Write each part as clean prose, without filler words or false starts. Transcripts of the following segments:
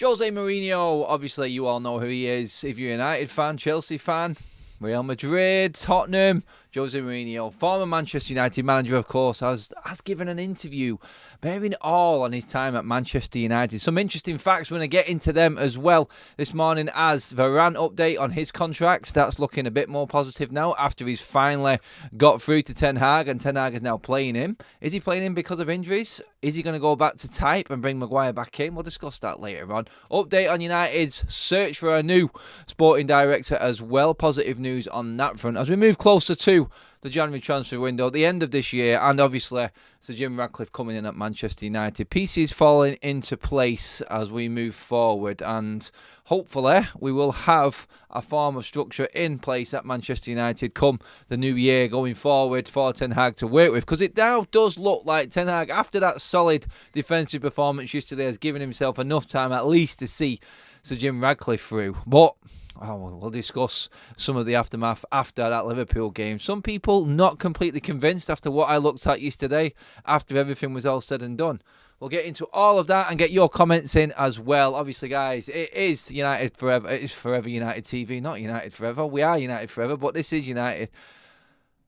Jose Mourinho, obviously you all know who he is. If you're a United fan, Chelsea fan, Real Madrid, Tottenham, Jose Mourinho, former Manchester United manager, of course, has given an interview bearing all on his time at Manchester United. Some interesting facts, we're going to get into them as well this morning, as Varane update on his contracts. That's looking a bit more positive now after he's finally got through to Ten Hag, and Ten Hag is now playing him. Is he playing him because of injuries? Is he going to go back to type and bring Maguire back in? We'll discuss that later on. Update on United's search for a new sporting director as well. Positive news on that front as we move closer to the January transfer window at the end of this year, and obviously Sir Jim Ratcliffe coming in at Manchester United. Pieces falling into place as we move forward, and hopefully we will have a form of structure in place at Manchester United come the new year going forward for Ten Hag to work with, because it now does look like Ten Hag, after that solid defensive performance yesterday, has given himself enough time at least to see Sir Jim Ratcliffe through. But we'll discuss some of the aftermath after that Liverpool game. Some people not completely convinced after what I looked at yesterday, after everything was all said and done. We'll get into all of that and get your comments in as well. Obviously, guys, it is United Forever. It is Forever United TV, not United Forever. We are United Forever, but this is United.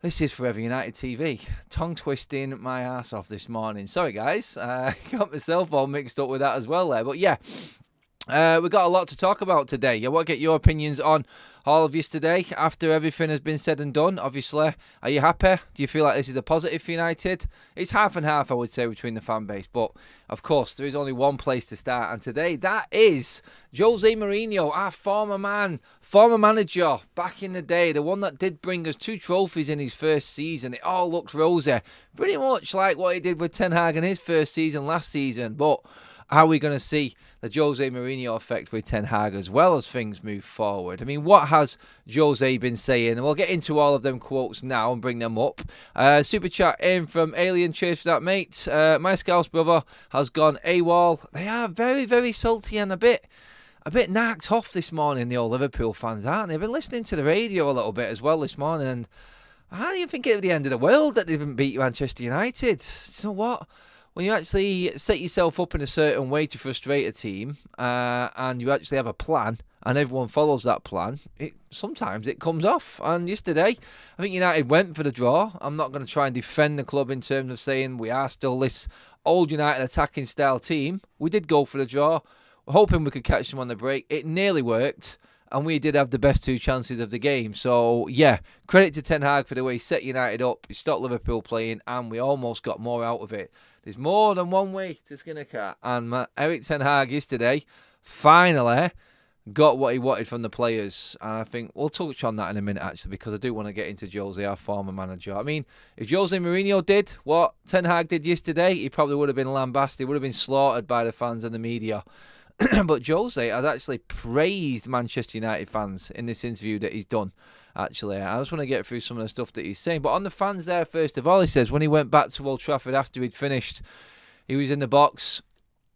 This is Forever United TV. Tongue twisting my ass off this morning. Sorry, guys. Got myself all mixed up with that as well there. But yeah. We've got a lot to talk about today. I want to get your opinions on all of yesterday after everything has been said and done. Obviously, are you happy? Do you feel like this is a positive for United? It's half and half, I would say, between the fan base. But, of course, there is only one place to start. And today, that is Jose Mourinho, our former manager back in the day. The one that did bring us 2 trophies in his first season. It all looks rosy. Pretty much like what he did with Ten Hag in his first season last season. But are we going to see the Jose Mourinho effect with Ten Hag as well as things move forward? I mean, what has Jose been saying? And we'll get into all of them quotes now and bring them up. Super chat in from Alien. Cheers for that, mate. My Scouse brother has gone AWOL. They are very, very salty and a bit knocked off this morning, the old Liverpool fans, aren't they? They've been listening to the radio a little bit as well this morning. And how do you think it's the end of the world that they didn't beat Manchester United? You know what? When you actually set yourself up in a certain way to frustrate a team, and you actually have a plan, and everyone follows that plan, sometimes it comes off. And yesterday, I think United went for the draw. I'm not going to try and defend the club in terms of saying we are still this old United attacking style team. We did go for the draw. We're hoping we could catch them on the break. It nearly worked, and we did have the best 2 chances of the game. So, yeah, credit to Ten Hag for the way he set United up. He stopped Liverpool playing, and we almost got more out of it. There's more than one way to skin a cat. And Eric Ten Hag yesterday finally got what he wanted from the players. And I think we'll touch on that in a minute, actually, because I do want to get into Jose, our former manager. I mean, if Jose Mourinho did what Ten Hag did yesterday, he probably would have been lambasted. He would have been slaughtered by the fans and the media. But Jose has actually praised Manchester United fans in this interview that he's done. Actually, I just want to get through some of the stuff that he's saying. But on the fans there, first of all, he says when he went back to Old Trafford after he'd finished, he was in the box,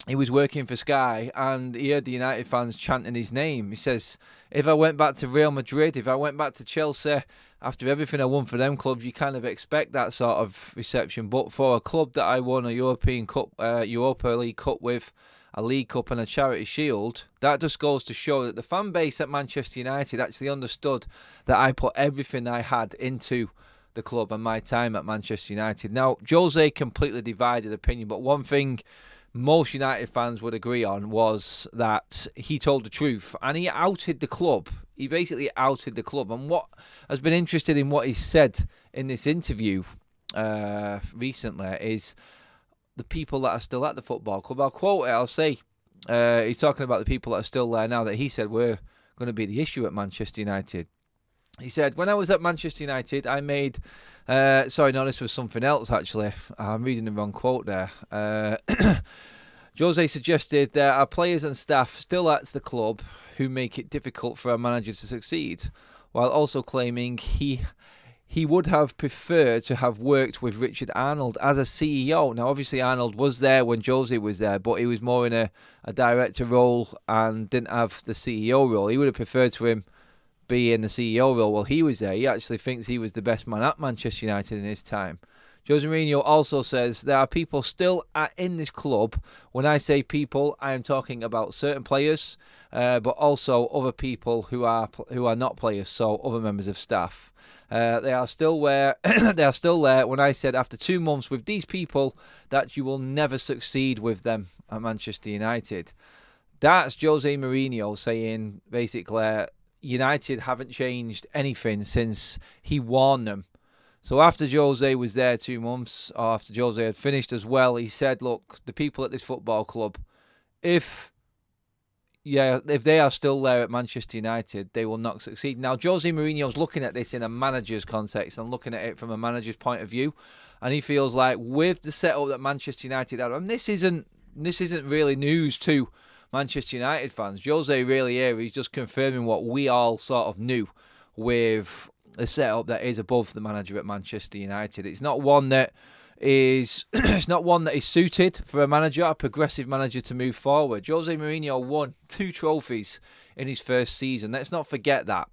he was working for Sky, and he heard the United fans chanting his name. He says, if I went back to Real Madrid, if I went back to Chelsea, after everything I won for them clubs, you kind of expect that sort of reception. But for a club that I won a European Cup, Europa League Cup with, a League Cup and a Charity Shield, that just goes to show that the fan base at Manchester United actually understood that I put everything I had into the club and my time at Manchester United. Now, Jose completely divided opinion, but one thing most United fans would agree on was that he told the truth and he outed the club. He basically outed the club. And what has been interesting in what he said in this interview recently is the people that are still at the football club. I'll quote it, I'll say, he's talking about the people that are still there now that he said were going to be the issue at Manchester United. He said, when I was at Manchester United, I made... this was something else, actually. I'm reading the wrong quote there. Jose suggested there are players and staff still at the club who make it difficult for a manager to succeed, while also claiming he would have preferred to have worked with Richard Arnold as a CEO. Now, obviously, Arnold was there when Jose was there, but he was more in a director role and didn't have the CEO role. He would have preferred to him be in the CEO role while he was there. He actually thinks he was the best man at Manchester United in his time. Jose Mourinho also says there are people still in this club. When I say people, I am talking about certain players, but also other people who are not players, so other members of staff. They are still there. They are still there. When I said after 2 months with these people that you will never succeed with them at Manchester United. That's Jose Mourinho saying basically United haven't changed anything since he warned them. So after Jose was there 2 months, or after Jose had finished as well, he said, look, the people at this football club, if they are still there at Manchester United, they will not succeed. Now, Jose Mourinho's looking at this in a manager's context and looking at it from a manager's point of view, and he feels like with the setup that Manchester United have, and this isn't really news to Manchester United fans. Jose really here, he's just confirming what we all sort of knew with a setup that is above the manager at Manchester United. It's not one that is suited for a progressive manager to move forward. Jose Mourinho won 2 trophies in his first season. Let's not forget that.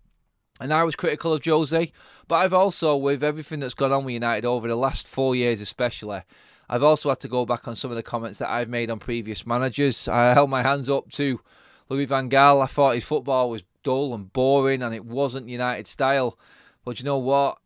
And I was critical of Jose, but I've also, with everything that's gone on with United over the last 4 years especially, I've also had to go back on some of the comments that I've made on previous managers. I held my hands up to Louis van Gaal. I thought his football was dull and boring and it wasn't United style. But you know what?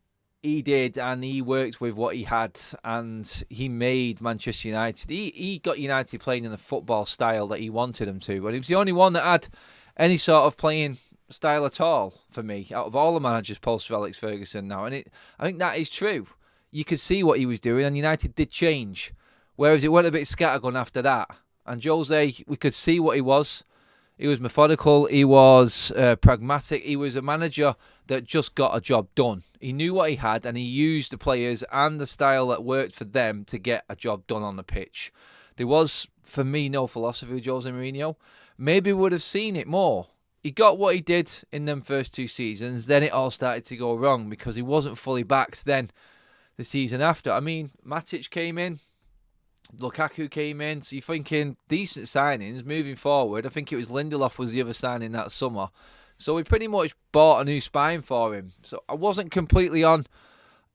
He did, and he worked with what he had, and he made Manchester United. He got United playing in the football style that he wanted them to. And he was the only one that had any sort of playing style at all for me, out of all the managers post Alex Ferguson now. And I think that is true. You could see what he was doing, and United did change. Whereas it went a bit scattergun after that. And Jose, we could see what he was. He was methodical. He was pragmatic. He was a manager that just got a job done. He knew what he had, and he used the players and the style that worked for them to get a job done on the pitch. There was, for me, no philosophy with Jose Mourinho. Maybe we would have seen it more. He got what he did in them first 2 seasons. Then it all started to go wrong because he wasn't fully backed then the season after. I mean, Matic came in. Lukaku came in, so you're thinking decent signings moving forward. I think it was Lindelof was the other signing that summer. So we pretty much bought a new spine for him. So I wasn't completely on.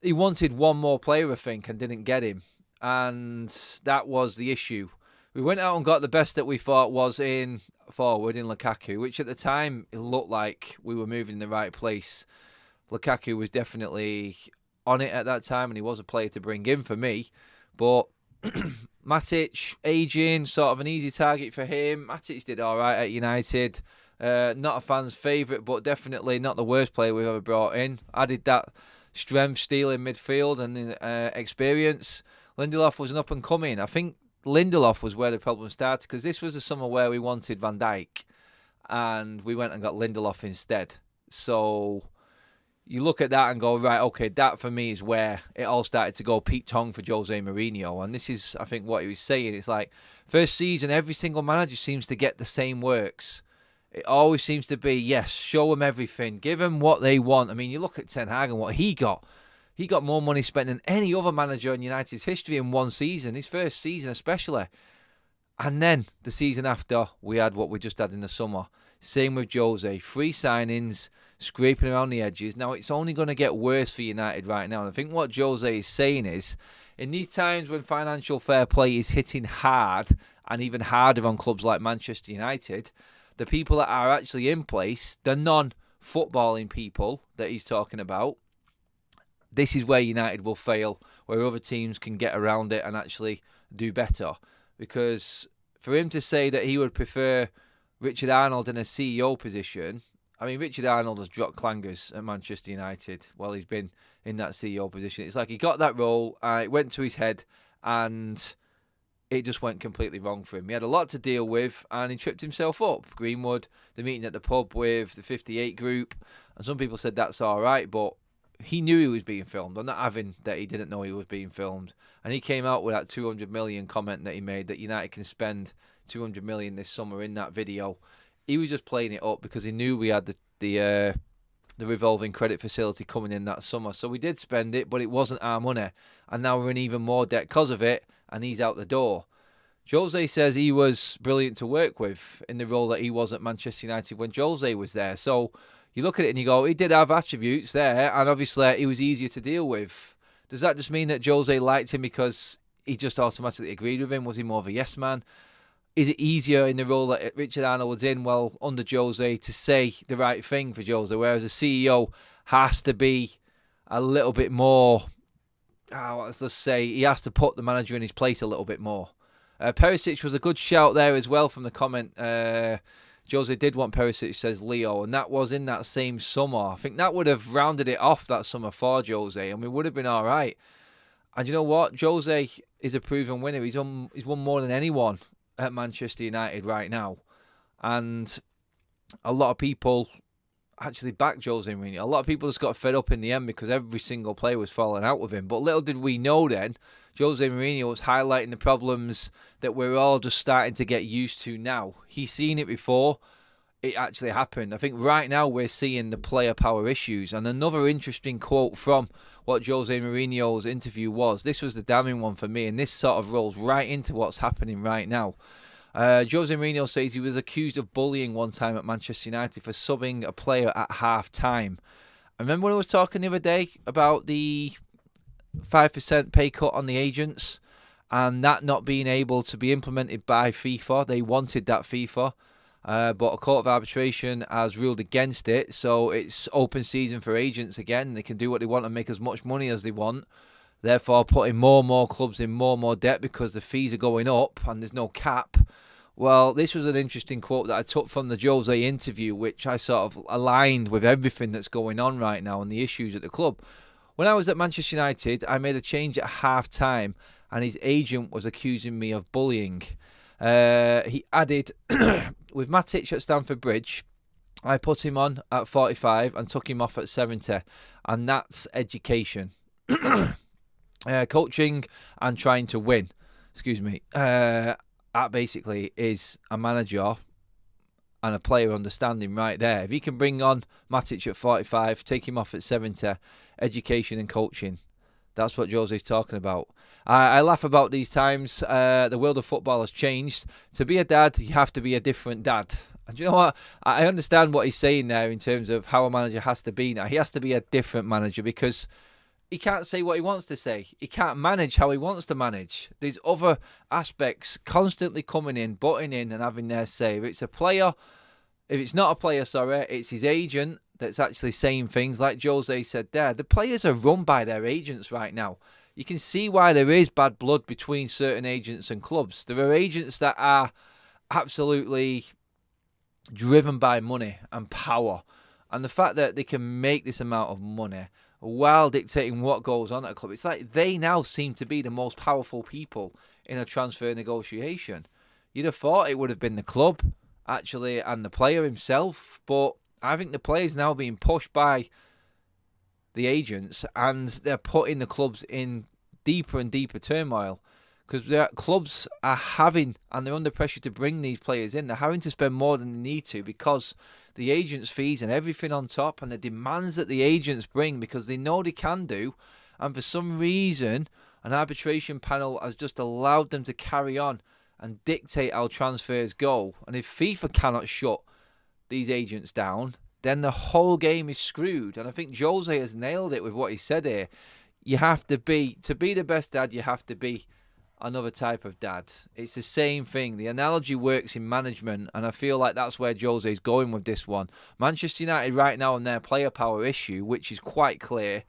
He wanted one more player, I think, and didn't get him. And that was the issue. We went out and got the best that we thought was in forward in Lukaku, which at the time it looked like we were moving in the right place. Lukaku was definitely on it at that time, and he was a player to bring in for me. But Matic, aging, sort of an easy target for him. Matic did all right at United. Not a fan's favourite, but definitely not the worst player we've ever brought in. Added that strength, steel in midfield and experience. Lindelof was an up-and-coming. I think Lindelof was where the problem started, because this was the summer where we wanted Van Dijk, and we went and got Lindelof instead. So you look at that and go, right, okay, that for me is where it all started to go Pete Tong for Jose Mourinho. And this is, I think, what he was saying. It's like, first season, every single manager seems to get the same works. It always seems to be, yes, show them everything. Give them what they want. I mean, you look at Ten Hag and what he got. He got more money spent than any other manager in United's history in one season, his first season especially. And then the season after, we had what we just had in the summer. Same with Jose. 3 signings, scraping around the edges. Now, it's only going to get worse for United right now. And I think what Jose is saying is, in these times when financial fair play is hitting hard, and even harder on clubs like Manchester United, the people that are actually in place, the non-footballing people that he's talking about, this is where United will fail, where other teams can get around it and actually do better. Because for him to say that he would prefer Richard Arnold in a CEO position, I mean, Richard Arnold has dropped clangers at Manchester United while he's been in that CEO position. It's like he got that role, it went to his head, and it just went completely wrong for him. He had a lot to deal with, and he tripped himself up. Greenwood, the meeting at the pub with the 58 group, and some people said that's all right, but he knew he was being filmed. I'm not having that he didn't know he was being filmed. And he came out with that 200 million comment that he made, that United can spend 200 million this summer in that video. He was just playing it up because he knew we had the revolving credit facility coming in that summer. So we did spend it, but it wasn't our money. And now we're in even more debt because of it, and he's out the door. Jose says he was brilliant to work with in the role that he was at Manchester United when Jose was there. So you look at it and you go, he did have attributes there, and obviously he was easier to deal with. Does that just mean that Jose liked him because he just automatically agreed with him? Was he more of a yes man? Is it easier in the role that Richard Arnold was in, well, under Jose, to say the right thing for Jose, whereas a CEO has to be a little bit more, let's just say, he has to put the manager in his place a little bit more. Perisic was a good shout there as well from the comment. Jose did want Perisic, says Leo, and that was in that same summer. I think that would have rounded it off that summer for Jose, and we would have been all right. And you know what? Jose is a proven winner. He's won more than anyone at Manchester United right now. And a lot of people actually backed Jose Mourinho. A lot of people just got fed up in the end because every single player was falling out with him. But little did we know then, Jose Mourinho was highlighting the problems that we're all just starting to get used to now. He's seen it before. It actually happened. I think right now we're seeing the player power issues. And another interesting quote from what Jose Mourinho's interview was, this was the damning one for me, and this sort of rolls right into what's happening right now. Jose Mourinho says he was accused of bullying one time at Manchester United for subbing a player at half-time. I remember when I was talking the other day about the 5% pay cut on the agents and that not being able to be implemented by FIFA. They wanted that FIFA. But a court of arbitration has ruled against it, so it's open season for agents again. They can do what they want and make as much money as they want, therefore putting more and more clubs in more and more debt because the fees are going up and there's no cap. Well, this was an interesting quote that I took from the Jose interview, which I sort of aligned with everything that's going on right now and the issues at the club. When I was at Manchester United, I made a change at half-time and his agent was accusing me of bullying. He added, with Matic at Stamford Bridge, I put him on at 45 and took him off at 70. And that's education. Coaching and trying to win. That basically is a manager and a player understanding right there. If he can bring on Matic at 45, take him off at 70, education and coaching. That's what Jose's talking about. I laugh about these times. The world of football has changed. To be a dad, you have to be a different dad. And you know what? I understand what he's saying there in terms of how a manager has to be now. He has to be a different manager because he can't say what he wants to say. He can't manage how he wants to manage. There's other aspects constantly coming in, butting in and having their say. If it's not a player, it's his agent that's actually saying things like Jose said there. The players are run by their agents right now. You can see why there is bad blood between certain agents and clubs. There are agents that are absolutely driven by money and power. And the fact that they can make this amount of money while dictating what goes on at a club, it's like they now seem to be the most powerful people in a transfer negotiation. You'd have thought it would have been the club, actually, and the player himself, but I think the player's now being pushed by the agents and they're putting the clubs in deeper and deeper turmoil because the clubs are having, and they're under pressure to bring these players in. They're having to spend more than they need to because the agents' fees and everything on top and the demands that the agents bring because they know they can do, and for some reason an arbitration panel has just allowed them to carry on and dictate how transfers go. And if FIFA cannot shut these agents down, then the whole game is screwed. And I think Jose has nailed it with what he said here. You have to be the best dad, you have to be another type of dad. It's the same thing. The analogy works in management, and I feel like that's where Jose's going with this one. Manchester United right now on their player power issue, which is quite clear,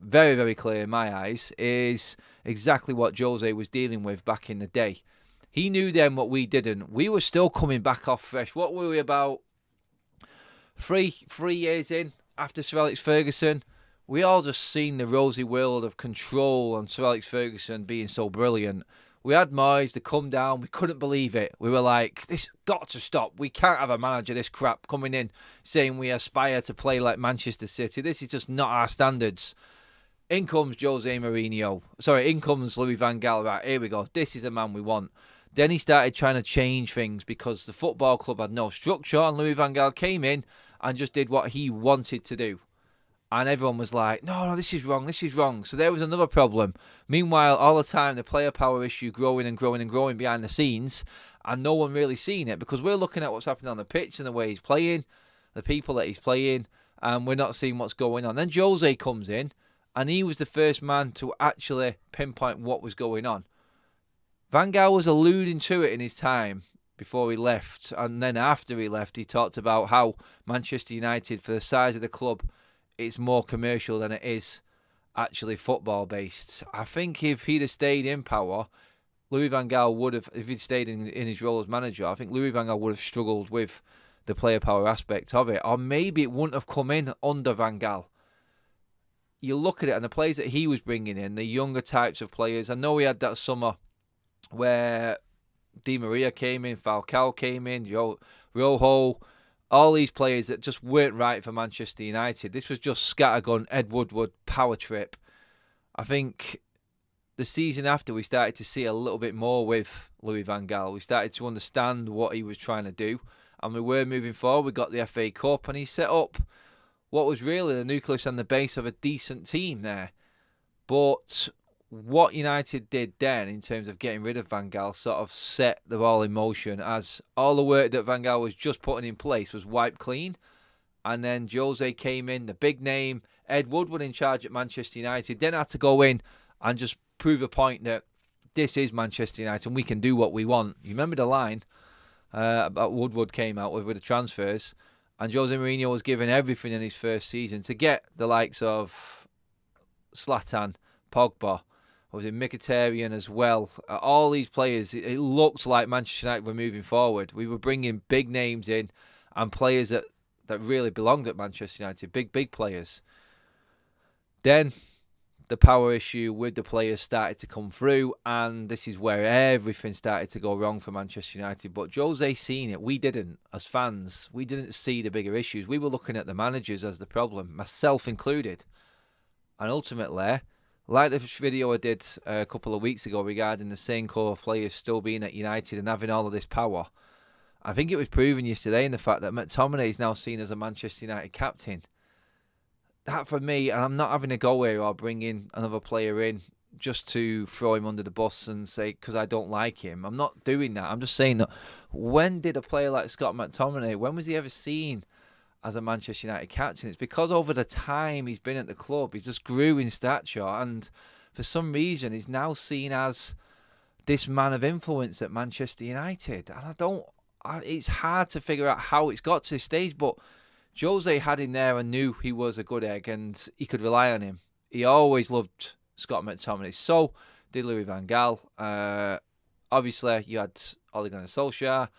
very, very clear in my eyes, is exactly what Jose was dealing with back in the day. He knew then what we didn't. We were still coming back off fresh. What were we about? Three years in after Sir Alex Ferguson? We all just seen the rosy world of control and Sir Alex Ferguson being so brilliant. We had Moyes to come down. We couldn't believe it. We were like, this got to stop. We can't have a manager this crap coming in saying we aspire to play like Manchester City. This is just not our standards. In comes Jose Mourinho. In comes Louis van Gaal. Right, here we go. This is the man we want. Then he started trying to change things because the football club had no structure, and Louis van Gaal came in and just did what he wanted to do. And everyone was like, no, this is wrong, this is wrong. So there was another problem. Meanwhile, all the time, the player power issue growing and growing and growing behind the scenes, and no one really seeing it because we're looking at what's happening on the pitch and the way he's playing, the people that he's playing, and we're not seeing what's going on. Then Jose comes in, And he was the first man to actually pinpoint what was going on. Van Gaal was alluding to it in his time before he left. And then after he left, he talked about how Manchester United, for the size of the club, it's more commercial than it is actually football-based. I think if he'd have stayed in power, Louis van Gaal would have, if he'd stayed in his role as manager, I think Louis van Gaal would have struggled with the player power aspect of it. Or maybe it wouldn't have come in under Van Gaal. You look at it, and the players that he was bringing in, the younger types of players. I know he had that summer where Di Maria came in, Falcao came in, Rojo, all these players that just weren't right for Manchester United. This was just scattergun, Ed Woodward, power trip. I think the season after, we started to see a little bit more with Louis van Gaal. We started to understand what he was trying to do, and we were moving forward. We got the FA Cup, and he set up what was really the nucleus and the base of a decent team there. But what United did then in terms of getting rid of Van Gaal sort of set the ball in motion, as all the work that Van Gaal was just putting in place was wiped clean. And then Jose came in, the big name, Ed Woodward in charge at Manchester United, then had to go in and just prove a point that this is Manchester United and we can do what we want. You remember the line about Woodward came out with the transfers, and Jose Mourinho was given everything in his first season to get the likes of Zlatan, Pogba, was it Mkhitaryan as well? All these players, it looked like Manchester United were moving forward. We were bringing big names in and players that really belonged at Manchester United, big players. Then the power issue with the players started to come through, and this is where everything started to go wrong for Manchester United. But Jose seen it. We didn't, as fans. We didn't see the bigger issues. We were looking at the managers as the problem, myself included. And ultimately, like the video I did a couple of weeks ago regarding the same core of players still being at United and having all of this power, I think it was proven yesterday in the fact that McTominay is now seen as a Manchester United captain. That for me, and I'm not having a go here or bring in another player in just to throw him under the bus and say because I don't like him. I'm not doing that. I'm just saying that when did a player like Scott McTominay, when was he ever seen as a Manchester United captain? It's because over the time he's been at the club, he's just grew in stature, and for some reason he's now seen as this man of influence at Manchester United. And it's hard to figure out how it's got to this stage, but Jose had him there and knew he was a good egg and he could rely on him. He always loved Scott McTominay. So did Louis van Gaal. Obviously, you had Ole Gunnar Solskjaer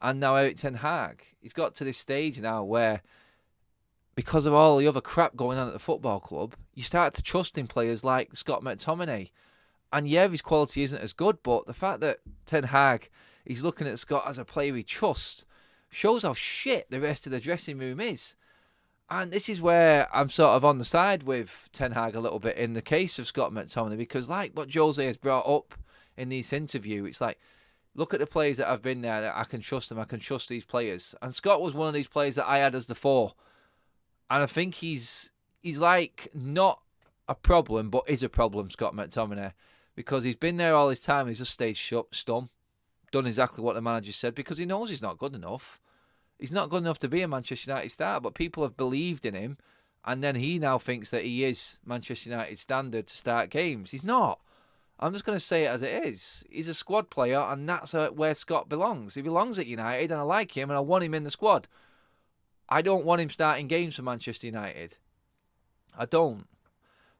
and now Erik ten Hag. He's got to this stage now where, because of all the other crap going on at the football club, you start to trust in players like Scott McTominay. And yeah, his quality isn't as good, but the fact that Ten Hag, he's looking at Scott as a player he trusts, shows how shit the rest of the dressing room is. And this is where I'm sort of on the side with Ten Hag a little bit in the case of Scott McTominay, because like what Jose has brought up in this interview, it's like, look at the players that have been there, that I can trust them, I can trust these players. And Scott was one of these players that I had as the 4. And I think he's like not a problem, but is a problem, Scott McTominay, because he's been there all his time, he's just stayed stum, done exactly what the manager said, because he knows he's not good enough. He's not good enough to be a Manchester United star, but people have believed in him, and then he now thinks that he is Manchester United standard to start games. He's not. I'm just going to say it as it is. He's a squad player, and that's where Scott belongs. He belongs at United, and I like him, and I want him in the squad. I don't want him starting games for Manchester United. I don't.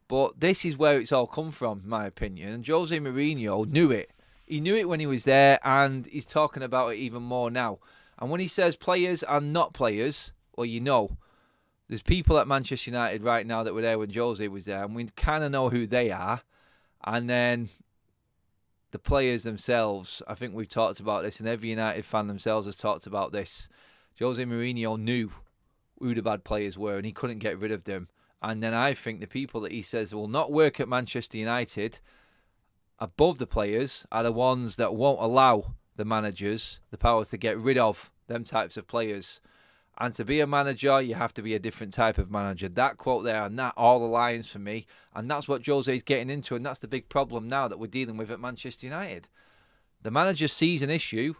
But this is where it's all come from, in my opinion. And Jose Mourinho knew it. He knew it when he was there, and he's talking about it even more now. And when he says players are not players, well, you know, there's people at Manchester United right now that were there when Jose was there, and we kind of know who they are. And then the players themselves, I think we've talked about this, and every United fan themselves has talked about this. Jose Mourinho knew who the bad players were, and he couldn't get rid of them. And then I think the people that he says will not work at Manchester United above the players are the ones that won't allow the managers the power to get rid of them types of players. And to be a manager, you have to be a different type of manager. That quote there, and that all aligns for me. And that's what Jose's getting into, and that's the big problem now that we're dealing with at Manchester United. The manager sees an issue,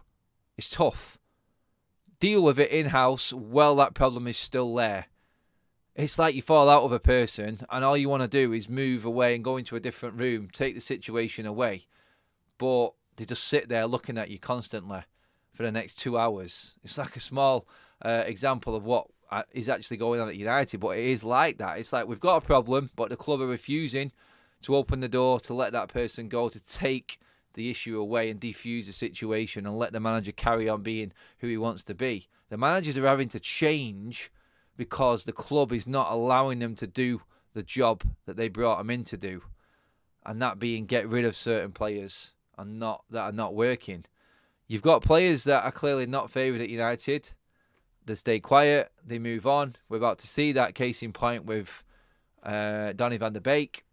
it's tough. Deal with it in-house while that problem is still there. It's like you fall out with a person and all you want to do is move away and go into a different room, take the situation away. But they just sit there looking at you constantly for the next 2 hours. It's like a small example of what is actually going on at United, but it is like that. It's like we've got a problem, but the club are refusing to open the door to let that person go, to take the issue away and defuse the situation and let the manager carry on being who he wants to be. The managers are having to change because the club is not allowing them to do the job that they brought them in to do, and that being get rid of certain players and that are not working. You've got players that are clearly not favoured at United. They stay quiet, they move on. We're about to see that case in point with Donny van der Beek.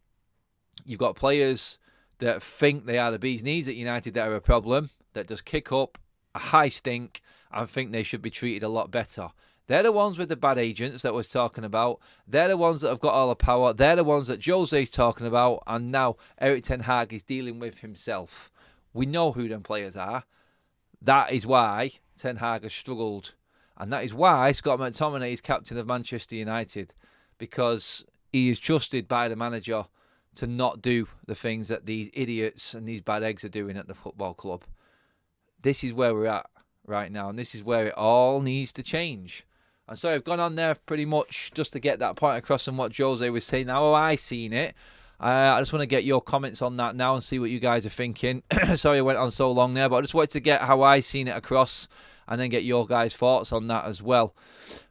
You've got players that think they are the bee's knees at United that are a problem, that just kick up a high stink and think they should be treated a lot better. They're the ones with the bad agents that I was talking about. They're the ones that have got all the power. They're the ones that Jose's talking about. And now Erik ten Hag is dealing with himself. We know who them players are. That is why Ten Hag has struggled. And that is why Scott McTominay is captain of Manchester United. Because he is trusted by the manager to not do the things that these idiots and these bad eggs are doing at the football club. This is where we're at right now. And this is where it all needs to change. And so I've gone on there pretty much just to get that point across on what Jose was saying. How have I seen it? I just want to get your comments on that now and see what you guys are thinking. Sorry I went on so long there, but I just wanted to get how I seen it across and then get your guys' thoughts on that as well.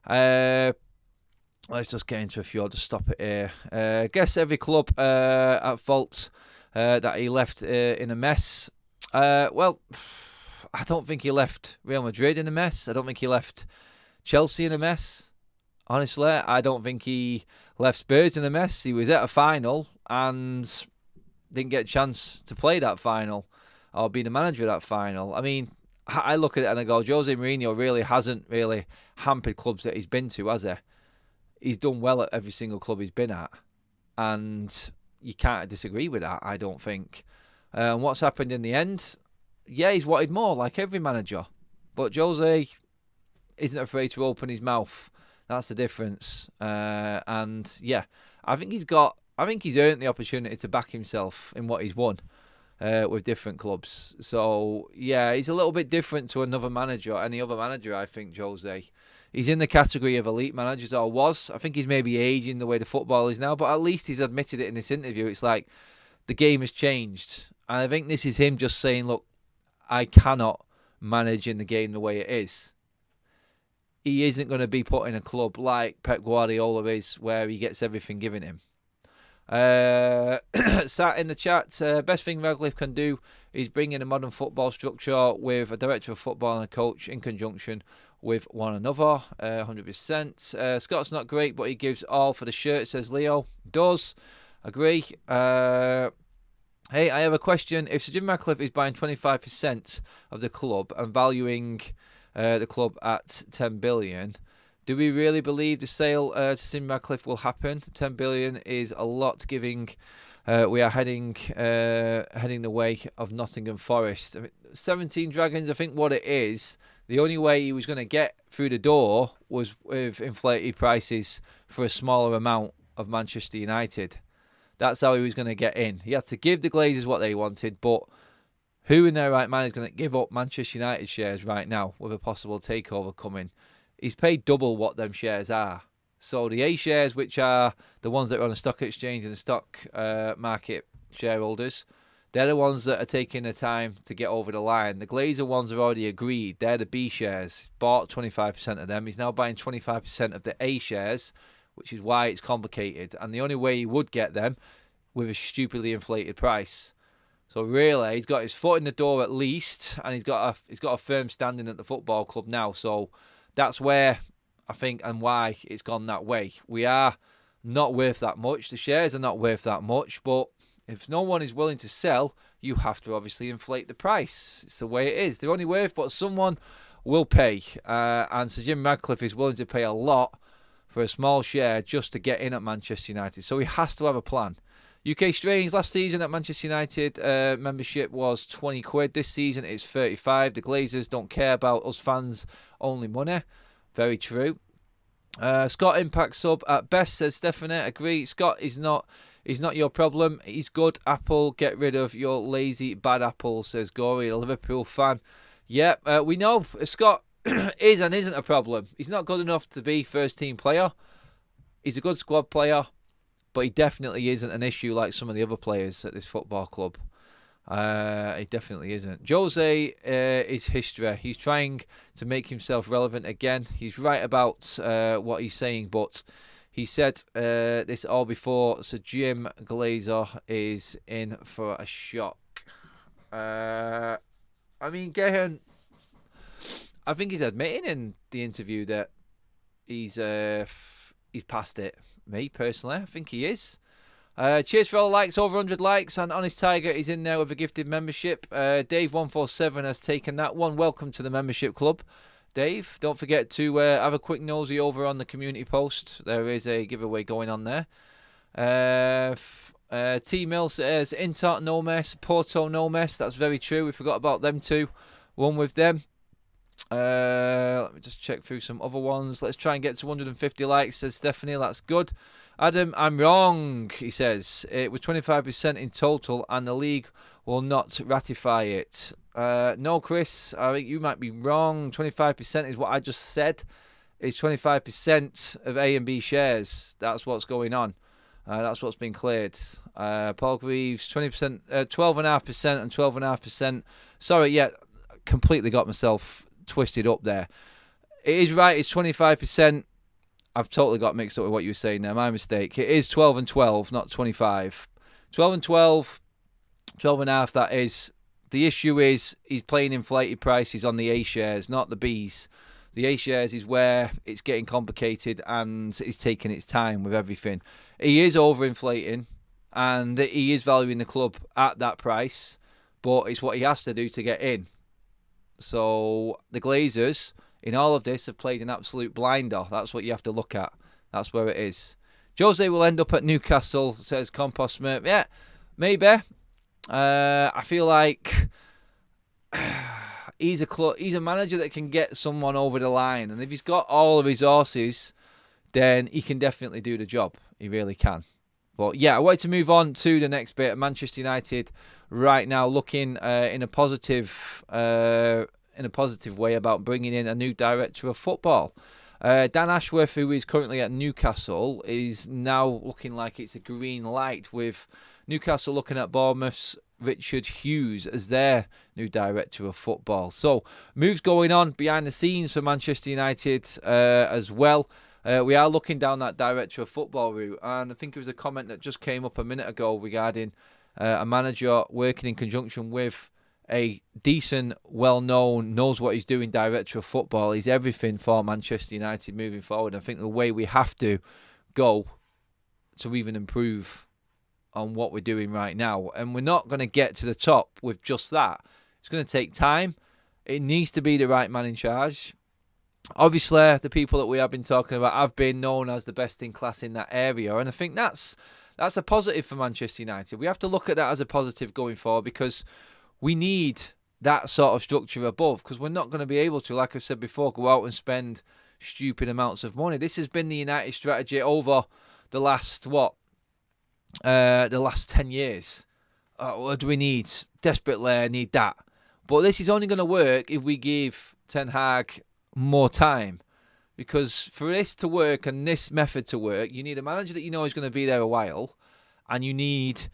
Let's just get into a few. I'll just stop it here. I guess every club at fault that he left in a mess. Well, I don't think he left Real Madrid in a mess. I don't think he left Chelsea in a mess. Honestly, I don't think he left Spurs in a mess. He was at a final and didn't get a chance to play that final or be the manager of that final. I mean, I look at it and I go, Jose Mourinho really hasn't really hampered clubs that he's been to, has he? He's done well at every single club he's been at. And you can't disagree with that, I don't think. And what's happened in the end? Yeah, he's wanted more, like every manager. But Jose isn't afraid to open his mouth. That's the difference. And yeah, I think he's earned the opportunity to back himself in what he's won with different clubs. So yeah, he's a little bit different to another manager, any other manager, I think, Jose. He's in the category of elite managers, or was. I think he's maybe aging the way the football is now, but at least he's admitted it in this interview. It's like the game has changed. And I think this is him just saying, look, I cannot manage in the game the way it is. He isn't going to be put in a club like Pep Guardiola is, where he gets everything given him. Sat in the chat, best thing Radcliffe can do is bring in a modern football structure with a director of football and a coach in conjunction with one another. 100%. Scott's not great, but he gives all for the shirt, says Leo. Does. Agree. Hey, I have a question. If Sir Jim Radcliffe is buying 25% of the club and valuing the club at 10 billion, do we really believe the sale to Jim Radcliffe will happen? 10 billion is a lot, giving we are heading the way of Nottingham Forest. 17 Dragons, I think what it is, the only way he was going to get through the door was with inflated prices for a smaller amount of Manchester United. That's how he was going to get in. He had to give the Glazers what they wanted, but who in their right mind is going to give up Manchester United shares right now with a possible takeover coming? He's paid double what them shares are. So the A shares, which are the ones that are on the stock exchange and the stock market shareholders, they're the ones that are taking the time to get over the line. The Glazer ones are already agreed. They're the B shares. He's bought 25% of them. He's now buying 25% of the A shares, which is why it's complicated. And the only way he would get them with a stupidly inflated price. So really, he's got his foot in the door at least, and he's got a firm standing at the football club now. So that's where I think and why it's gone that way. We are not worth that much. The shares are not worth that much, but if no one is willing to sell, you have to obviously inflate the price. It's the way it is. They're only worth what someone will pay. And Sir Jim Radcliffe is willing to pay a lot for a small share just to get in at Manchester United. So he has to have a plan. UK Strange, last season at Manchester United, membership was 20 quid. This season it's 35. The Glazers don't care about us fans, only money. Very true. Scott Impact sub at best, says Stephanie. Agree. Scott is not. He's not your problem. He's good. Apple, get rid of your lazy bad apple, says Gory, a Liverpool fan. Yeah, we know Scott is and isn't a problem. He's not good enough to be first team player. He's a good squad player, but he definitely isn't an issue like some of the other players at this football club. He definitely isn't. Jose is history. He's trying to make himself relevant again. He's right about what he's saying, but he said this all before. So Jim Glazer is in for a shock. I mean, Gehan, I think he's admitting in the interview that he's past it. Me, personally, I think he is. Cheers for all the likes, over 100 likes, and Honest Tiger is in there with a gifted membership. Dave147 has taken that one. Welcome to the membership club, Dave. Don't forget to have a quick nosy over on the community post. There is a giveaway going on there. T Mill says, Inter no mess, Porto no mess. That's very true. We forgot about them too. One with them. Let me just check through some other ones. Let's try and get to 150 likes, says Stephanie. That's good. Adam, I'm wrong, he says. It was 25% in total and the league will not ratify it. No, Chris, I think you might be wrong. 25% is what I just said. It's 25% of A and B shares. That's what's going on. That's what's been cleared. Paul Greaves, 20%, 12.5% and 12.5%. Sorry, yeah, completely got myself twisted up there. It is right, it's 25%. I've totally got mixed up with what you were saying there. My mistake. It is 12 and 12, not 25. 12 and 12, 12 and a half, that is. The issue is he's playing inflated prices on the A shares, not the Bs. The A shares is where it's getting complicated and it's taking its time with everything. He is overinflating and he is valuing the club at that price, but it's what he has to do to get in. So the Glazers, in all of this, have played an absolute blinder. That's what you have to look at. That's where it is. Jose will end up at Newcastle, says Compost Smith. Yeah, maybe. I feel like he's a manager that can get someone over the line. And if he's got all the resources, then he can definitely do the job. He really can. But yeah, I wanted to move on to the next bit. Manchester United right now looking in a positive way about bringing in a new director of football. Dan Ashworth, who is currently at Newcastle, is now looking like it's a green light, with Newcastle looking at Bournemouth's Richard Hughes as their new director of football. So moves going on behind the scenes for Manchester United as well. We are looking down that director of football route, and I think it was a comment that just came up a minute ago regarding a manager working in conjunction with a decent, well-known, knows what he's doing director of football. He's everything for Manchester United moving forward. I think the way we have to go to even improve on what we're doing right now, and we're not going to get to the top with just that. It's going to take time. It needs to be the right man in charge. Obviously, the people that we have been talking about have been known as the best in class in that area, and I think that's a positive for Manchester United. We have to look at that as a positive going forward, because we need that sort of structure above, because we're not going to be able to, like I said before, go out and spend stupid amounts of money. This has been the United strategy over the last, the last 10 years. What do we need? Desperately need that. But this is only going to work if we give Ten Hag more time, because for this to work and this method to work, you need a manager that you know is going to be there a while, and you need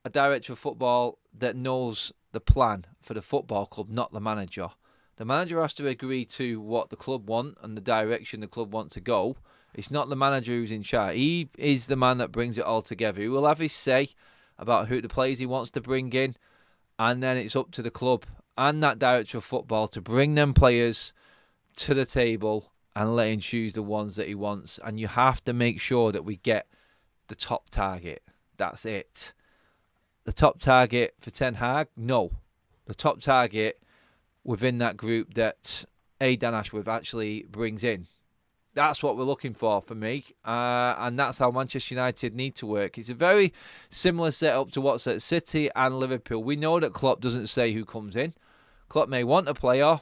a director of football that knows the plan for the football club, not the manager. The manager has to agree to what the club want and the direction the club want to go. It's not the manager who's in charge. He is the man that brings it all together. He will have his say about who the players he wants to bring in, and then it's up to the club and that director of football to bring them players to the table and let him choose the ones that he wants. And you have to make sure that we get the top target. That's it. The top target for Ten Hag? No. The top target within that group that Dan Ashworth actually brings in. That's what we're looking for me. And that's how Manchester United need to work. It's a very similar setup to what's at City and Liverpool. We know that Klopp doesn't say who comes in. Klopp may want a player.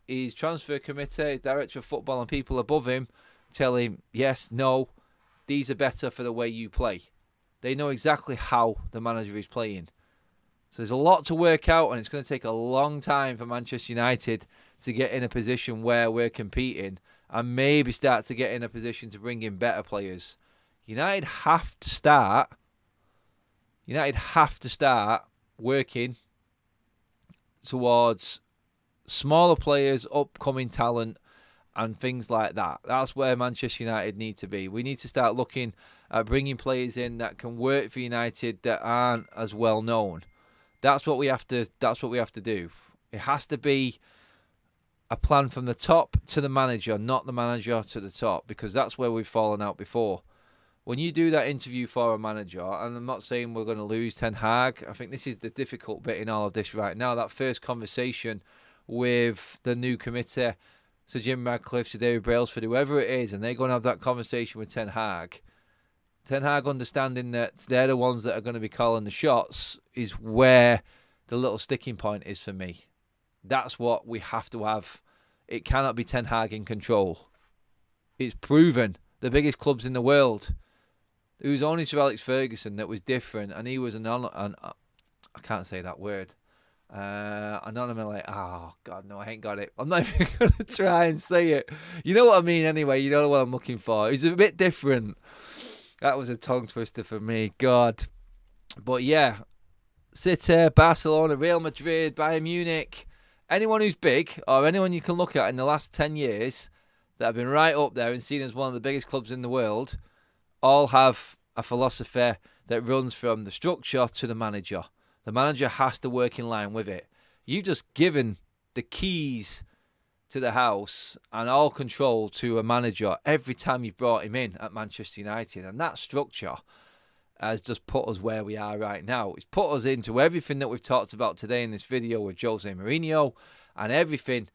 His transfer committee, his director of football and people above him tell him, yes, no, these are better for the way you play. They know exactly how the manager is playing. So there's a lot to work out, and it's going to take a long time for Manchester United to get in a position where we're competing and maybe start to get in a position to bring in better players. United have to start working towards smaller players, upcoming talent, and things like that. That's where Manchester United need to be. We need to start looking at bringing players in that can work for United that aren't as well known. That's what we have to do. It has to be a plan from the top to the manager, not the manager to the top, because that's where we've fallen out before. When you do that interview for a manager, and I'm not saying we're going to lose Ten Hag, I think this is the difficult bit in all of this right now. That first conversation with the new committee, Sir Jim Radcliffe, Sir David Brailsford, whoever it is, and they're going to have that conversation with Ten Hag. Ten Hag understanding that they're the ones that are going to be calling the shots is where the little sticking point is for me. That's what we have to have. It cannot be Ten Hag in control. It's proven. The biggest clubs in the world. It was only Sir Alex Ferguson that was different, and he was I can't say that word. Anonymous, oh God, no, I ain't got it. I'm not even going to try and say it. You know what I mean anyway, you know what I'm looking for. He's a bit different. That was a tongue twister for me, God. But yeah, City, Barcelona, Real Madrid, Bayern Munich, anyone who's big, or anyone you can look at in the last 10 years that have been right up there and seen as one of the biggest clubs in the world, all have a philosophy that runs from the structure to the manager. The manager has to work in line with it. You've just given the keys to the house and all control to a manager every time you've brought him in at Manchester United. And that structure has just put us where we are right now. It's put us into everything that we've talked about today in this video with Jose Mourinho and everything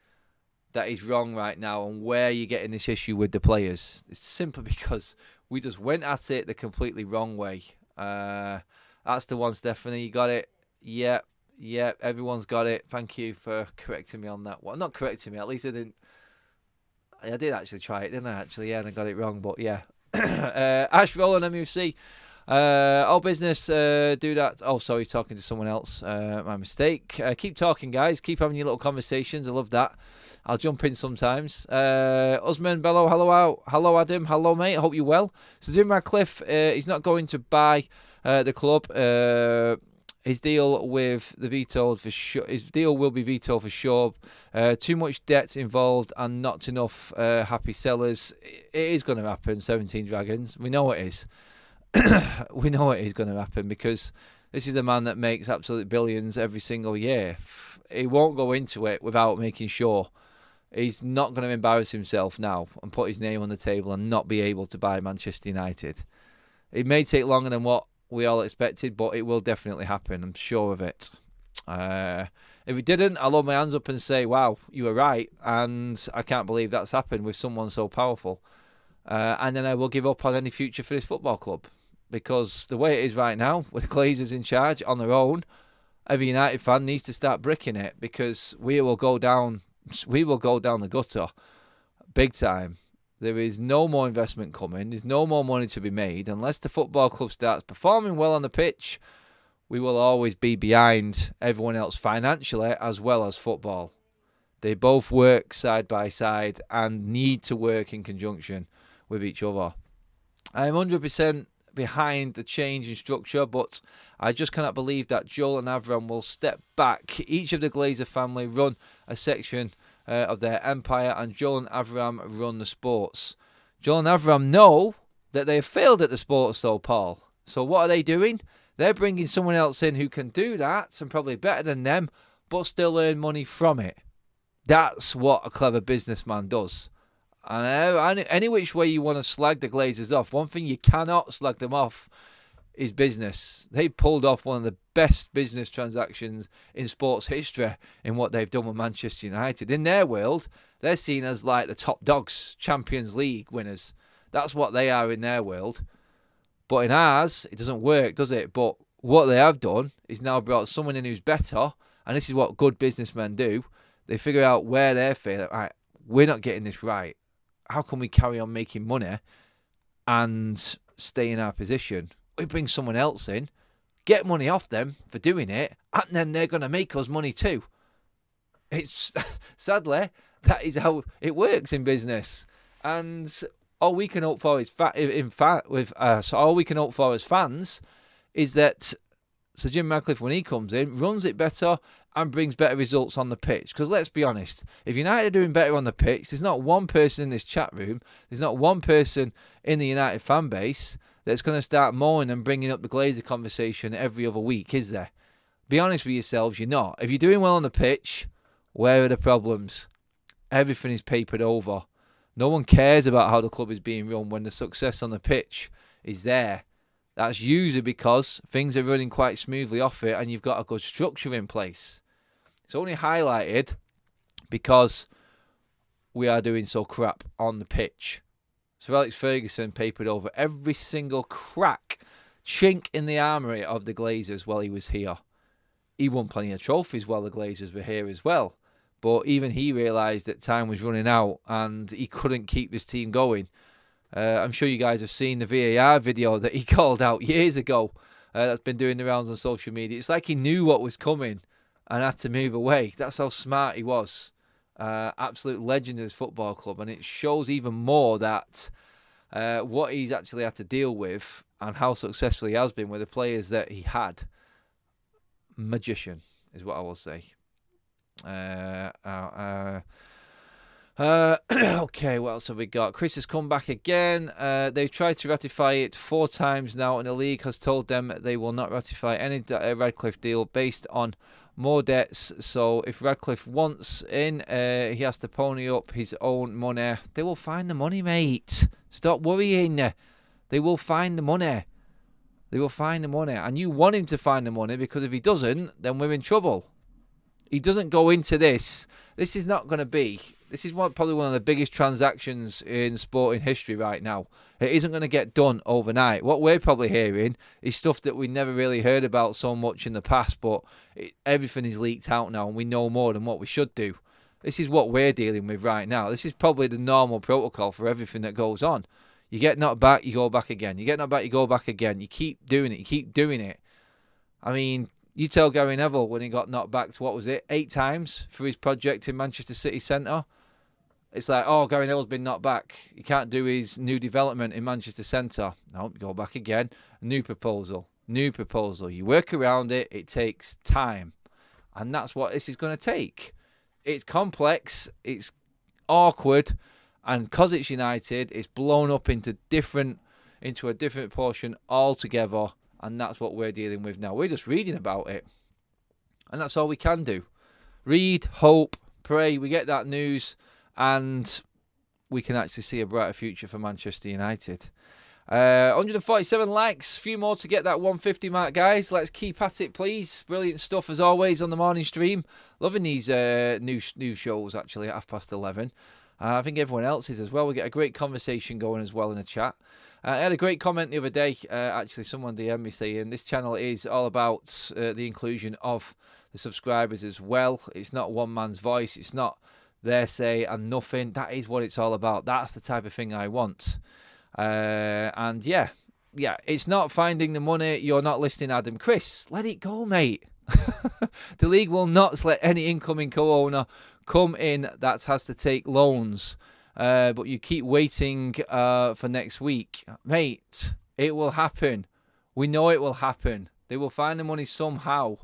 that is wrong right now and where you're getting this issue with the players. It's simply because we just went at it the completely wrong way. That's the one, Stephanie. You got it. Yeah, everyone's got it. Thank you for correcting me on that one. Not correcting me, at least I didn't. I did actually try it, didn't I? Actually, yeah, and I got it wrong, but yeah. Ash Roland, MUFC. All business, do that. Oh, sorry, talking to someone else. My mistake. Keep talking, guys. Keep having your little conversations. I love that. I'll jump in sometimes. Usman Bello, hello Adam, hello mate. I hope you're well. So Jim Radcliffe, he's not going to buy the club. His deal with the vetoed for sure. His deal will be vetoed for sure. Too much debt involved and not enough happy sellers. It is going to happen. 17 Dragons. We know it is. We know it is going to happen because this is the man that makes absolute billions every single year. He won't go into it without making sure he's not going to embarrass himself now and put his name on the table and not be able to buy Manchester United. It may take longer than what we all expected, but it will definitely happen. I'm sure of it. If it didn't, I'll hold my hands up and say, wow, you were right. And I can't believe that's happened with someone so powerful. And then I will give up on any future for this football club. Because the way it is right now, with the Glazers in charge on their own, every United fan needs to start bricking it because we will go down the gutter big time. There is no more investment coming. There's no more money to be made. Unless the football club starts performing well on the pitch, we will always be behind everyone else financially as well as football. They both work side by side and need to work in conjunction with each other. I'm 100% behind the change in structure, but I just cannot believe that Joel and Avram will step back. Each of the Glazer family run a section of their empire, and Joel and Avram run the sports. Joel and Avram know that they have failed at the sports, though, Paul. So what are they doing? They're bringing someone else in who can do that, and probably better than them, but still earn money from it. That's what a clever businessman does. And any which way you want to slag the Glazers off, one thing you cannot slag them off is business. They pulled off one of the best business transactions in sports history in what they've done with Manchester United. In their world, they're seen as like the top dogs, Champions League winners. That's what they are in their world. But in ours, it doesn't work, does it? But what they have done is now brought someone in who's better, and this is what good businessmen do. They figure out where they're failing. Right, we're not getting this right. how can we carry on making money and stay in our position? We bring someone else in, get money off them for doing it, and then they're going to make us money too. It's sadly, that is how it works in business. And all we can hope for is all we can hope for as fans is that Sir Jim Radcliffe, when he comes in, runs it better and brings better results on the pitch. Because let's be honest, if United are doing better on the pitch, there's not one person in this chat room, there's not one person in the United fan base that's going to start moaning and bringing up the Glazer conversation every other week, is there? Be honest with yourselves, you're not. If you're doing well on the pitch, where are the problems? Everything is papered over. No one cares about how the club is being run when the success on the pitch is there. That's usually because things are running quite smoothly off it and you've got a good structure in place. It's only highlighted because we are doing so crap on the pitch. Sir Alex Ferguson papered over every single crack, chink in the armoury of the Glazers while he was here. He won plenty of trophies while the Glazers were here as well. But even he realised that time was running out and he couldn't keep this team going. I'm sure you guys have seen the VAR video that he called out years ago. That's been doing the rounds on social media. It's like he knew what was coming and had to move away. That's how smart he was. Absolute legend in his football club. And it shows even more that what he's actually had to deal with and how successful he has been with the players that he had. Magician is what I will say. Okay, what else have we got? Chris has come back again. They've tried to ratify it 4 times now, and the league has told them they will not ratify any Radcliffe deal based on more debts. So if Radcliffe wants in, he has to pony up his own money. They will find the money, mate. Stop worrying. They will find the money. They will find the money. And you want him to find the money, because if he doesn't, then we're in trouble. He doesn't go into this. This is not going to be. This is probably one of the biggest transactions in sporting history right now. It isn't going to get done overnight. What we're probably hearing is stuff that we never really heard about so much in the past, but everything is leaked out now and we know more than what we should do. This is what we're dealing with right now. This is probably the normal protocol for everything that goes on. You get knocked back, you go back again. You get knocked back, you go back again. You keep doing it. You keep doing it. I mean, you tell Gary Neville when he got knocked back to, 8 times for his project in Manchester City Centre. It's like, oh, Gary Neville's been knocked back. He can't do his new development in Manchester Centre. No, go back again. New proposal. New proposal. You work around it. It takes time. And that's what this is going to take. It's complex. It's awkward. And because it's United, it's blown up into a different portion altogether. And that's what we're dealing with now. We're just reading about it. And that's all we can do. Read, hope, pray. We get that news. And we can actually see a brighter future for Manchester United. 147 likes. Few more to get that 150 mark, guys. Let's keep at it, please. Brilliant stuff, as always, on the morning stream. Loving these new shows, actually, at 11:30. I think everyone else is as well. We get a great conversation going as well in the chat. I had a great comment the other day. Actually, someone DM'd me saying this channel is all about the inclusion of the subscribers as well. It's not one man's voice. It's not their say and nothing. That is what it's all about. That's the type of thing I want. And yeah, it's not finding the money. You're not listening, Adam. Chris, let it go, mate. The league will not let any incoming co-owner come in that has to take loans. But you keep waiting for next week. Mate, it will happen. We know it will happen. They will find the money somehow.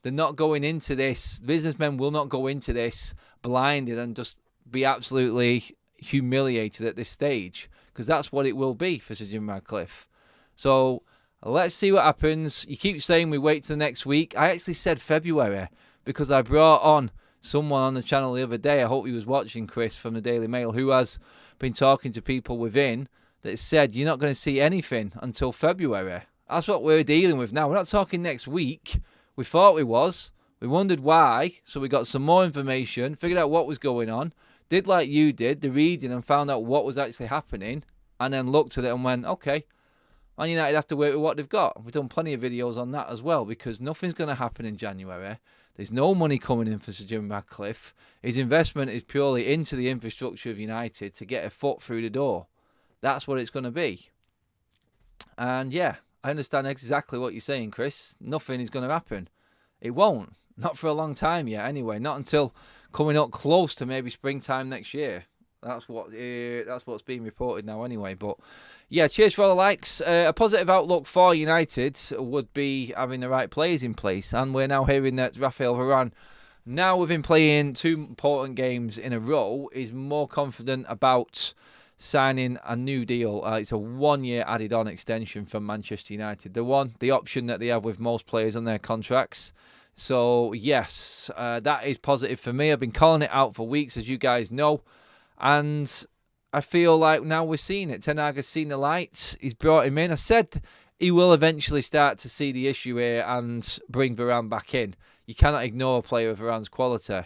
They're not going into this. Businessmen will not go into this blinded and just be absolutely humiliated at this stage, because that's what it will be for Sir Jim Radcliffe. So let's see what happens. You keep saying we wait till next week. I actually said February because I brought on someone on the channel the other day. I hope he was watching, Chris, from the Daily Mail, who has been talking to people within that said you're not going to see anything until February. That's what we're dealing with now. We're not talking next week. We thought we was. We wondered why, so we got some more information, figured out what was going on, did like you did, the reading, and found out what was actually happening, and then looked at it and went, okay, Man United have to work with what they've got. We've done plenty of videos on that as well, because nothing's going to happen in January. There's no money coming in for Sir Jim Ratcliffe. His investment is purely into the infrastructure of United to get a foot through the door. That's what it's going to be. And yeah, I understand exactly what you're saying, Chris. Nothing is going to happen. It won't. Not for a long time yet, anyway. Not until coming up close to maybe springtime next year. That's what's being reported now, anyway. But yeah, cheers for all the likes. A positive outlook for United would be having the right players in place, and we're now hearing that Raphael Varane, now we've been playing 2 important games in a row, is more confident about signing a new deal. It's a 1-year added-on extension from Manchester United. The option that they have with most players on their contracts. So, yes, that is positive for me. I've been calling it out for weeks, as you guys know. And I feel like now we're seeing it. Ten Hag has seen the lights. He's brought him in. I said he will eventually start to see the issue here and bring Varane back in. You cannot ignore a player of Varane's quality.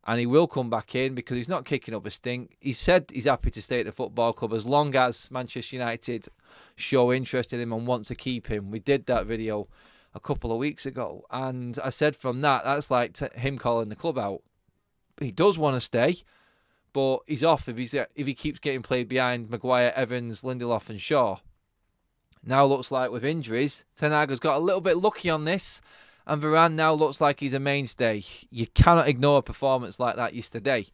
And he will come back in because he's not kicking up a stink. He said he's happy to stay at the football club as long as Manchester United show interest in him and want to keep him. We did that video a couple of weeks ago, and I said from that's like him calling the club out. He does want to stay, but he's off if he keeps getting played behind Maguire, Evans, Lindelof and Shaw. Now looks like with injuries, Ten Hag has got a little bit lucky on this, and Varane now looks like he's a mainstay. You cannot ignore a performance like that yesterday.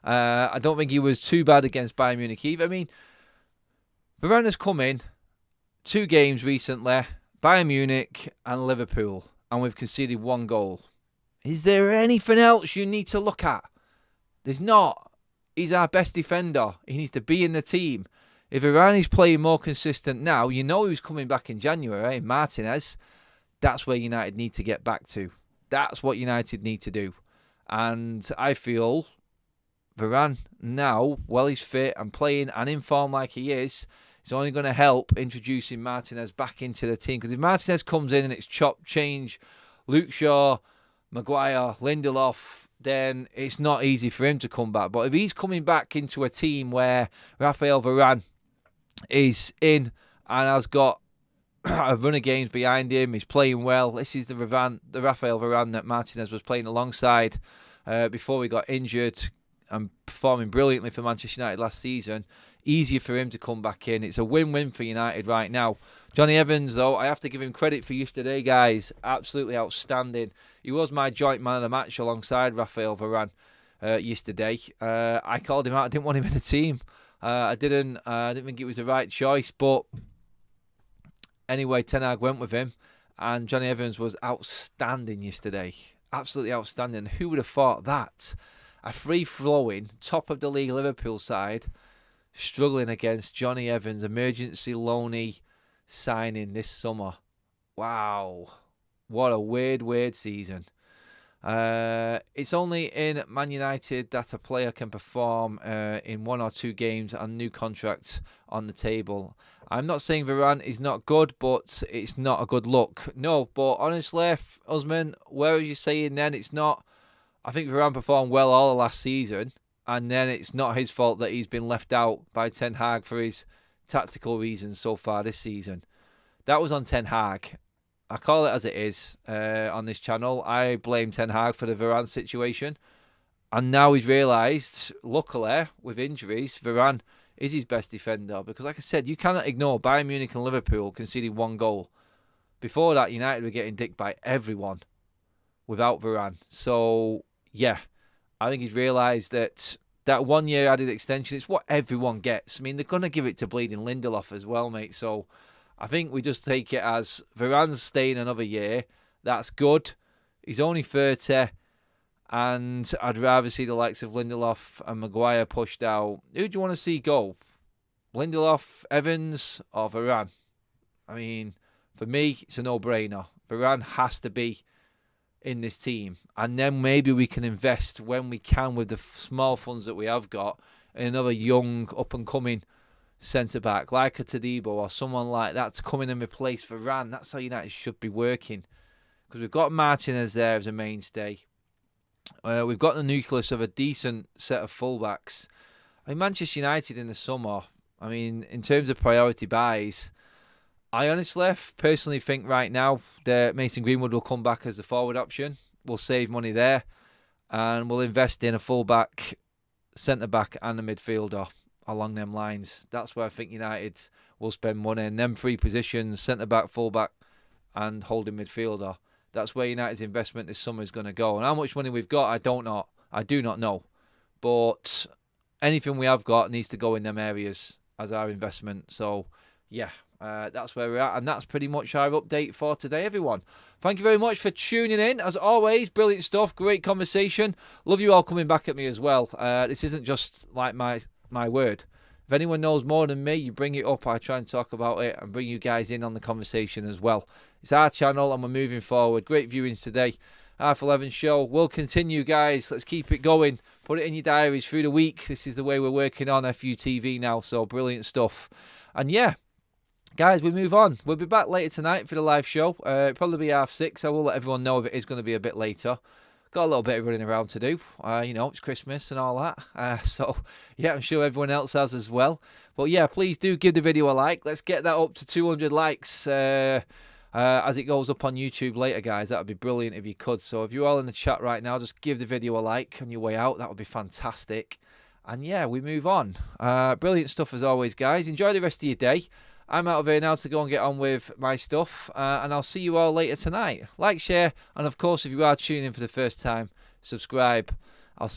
I don't think he was too bad against Bayern Munich either. I mean, Varane has come in 2 games recently, Bayern Munich and Liverpool, and we've conceded 1 goal. Is there anything else you need to look at? There's not. He's our best defender. He needs to be in the team. If Varane is playing more consistent now, you know who's coming back in January, Martinez. That's where United need to get back to. That's what United need to do. And I feel Varane now, while he's fit and playing and in form like he is, it's only going to help introducing Martinez back into the team. Because if Martinez comes in and it's chop change, Luke Shaw, Maguire, Lindelof, then it's not easy for him to come back. But if he's coming back into a team where Raphael Varane is in and has got a run of games behind him, he's playing well. This is the Raphael Varane that Martinez was playing alongside before he got injured and performing brilliantly for Manchester United last season. Easier for him to come back in. It's a win-win for United right now. Johnny Evans, though, I have to give him credit for yesterday, guys. Absolutely outstanding. He was my joint man of the match alongside Raphael Varane yesterday. I called him out. I didn't want him in the team. I didn't think it was the right choice. But anyway, Ten Hag went with him. And Johnny Evans was outstanding yesterday. Absolutely outstanding. Who would have thought that? A free-flowing, top-of-the-league Liverpool side struggling against Johnny Evans, emergency loanee signing this summer. Wow. What a weird season. It's only in Man United that a player can perform in 1 or 2 games and new contracts on the table. I'm not saying Varane is not good, but it's not a good look. No, but honestly, Usman, where are you saying then it's not? I think Varane performed well all of last season. And then it's not his fault that he's been left out by Ten Hag for his tactical reasons so far this season. That was on Ten Hag. I call it as it is on this channel. I blame Ten Hag for the Varane situation. And now he's realised, luckily, with injuries, Varane is his best defender. Because like I said, you cannot ignore Bayern Munich and Liverpool conceding 1 goal. Before that, United were getting dicked by everyone without Varane. So, yeah. I think he's realised that 1-year added extension, it's what everyone gets. I mean, they're going to give it to bleeding Lindelof as well, mate. So I think we just take it as Varane's staying another year. That's good. He's only 30. And I'd rather see the likes of Lindelof and Maguire pushed out. Who do you want to see go? Lindelof, Evans or Varane? I mean, for me, it's a no-brainer. Varane has to be in this team, and then maybe we can invest when we can with the small funds that we have got in another young up-and-coming centre-back like a Todibo or someone like that to come in and replace Varane. That's how United should be working, because we've got Martinez there as a mainstay. We've got the nucleus of a decent set of fullbacks. I mean, Manchester United in the summer, I mean, in terms of priority buys, I honestly, personally think right now that Mason Greenwood will come back as the forward option. we'll save money there, and we'll invest in a full-back, centre-back and a midfielder along them lines. That's where I think United will spend money. In them three positions, centre-back, full-back and holding midfielder. That's where United's investment this summer is going to go. And how much money we've got, I do not know. But anything we have got needs to go in them areas as our investment. So, yeah, that's where we're at. And that's pretty much our update for today, everyone. Thank you very much for tuning in. As always, brilliant stuff. Great conversation. Love you all coming back at me as well. This isn't just like my word. If anyone knows more than me, you bring it up. I try and talk about it and bring you guys in on the conversation as well. It's our channel and we're moving forward. Great viewings today. Half 11 show will continue, guys. Let's keep it going. Put it in your diaries through the week. This is the way we're working on FUTV now, so brilliant stuff. And yeah, guys, we move on. We'll be back later tonight for the live show. It'll probably be 6:30. I will let everyone know if it is going to be a bit later. Got a little bit of running around to do. It's Christmas and all that. So, yeah, I'm sure everyone else has as well. But, yeah, please do give the video a like. Let's get that up to 200 likes as it goes up on YouTube later, guys. That would be brilliant if you could. So, if you're all in the chat right now, just give the video a like on your way out. That would be fantastic. And, yeah, we move on. Brilliant stuff as always, guys. Enjoy the rest of your day. I'm out of here now to go and get on with my stuff, and I'll see you all later tonight. Like, share, and of course, if you are tuning in for the first time, subscribe.